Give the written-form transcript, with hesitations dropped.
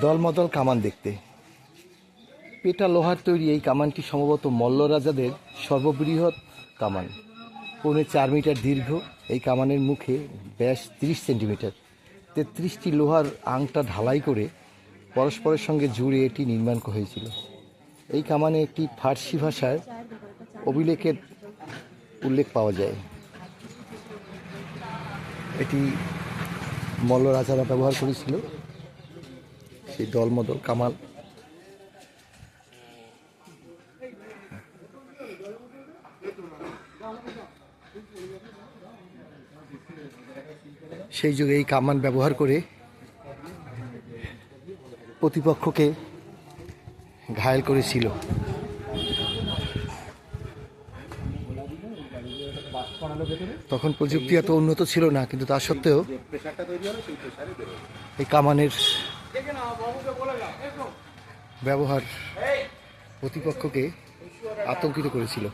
দলমদল কামান দেখতে। পেটা লোহার তৈরি এই কামানটি সম্ভবত মল্ল রাজাদের সর্ববৃহৎ কামান। 4.25 মিটার দীর্ঘ এই কামানের মুখে ব্যাস 30 সেন্টিমিটার। 33টি লোহার আংটা ঢালাই করে পরস্পরের সঙ্গে জুড়ে এটি নির্মাণ হয়েছিল। এই কামানে একটি ফার্সি ভাষার অভিলেখের উল্লেখ পাওয়া যায়। এটি মল্ল রাজারা ব্যবহার করেছিল, সেই দলমদল কামান। সেই যুগে এই কামান ব্যবহার করে প্রতিপক্ষকে ঘায়েল করেছিল। তখন প্রযুক্তি এত উন্নত ছিল না, কিন্তু তা সত্ত্বেও এই কামানের ব্যবহার প্রতিপক্ষকে আতঙ্কিত করেছিল।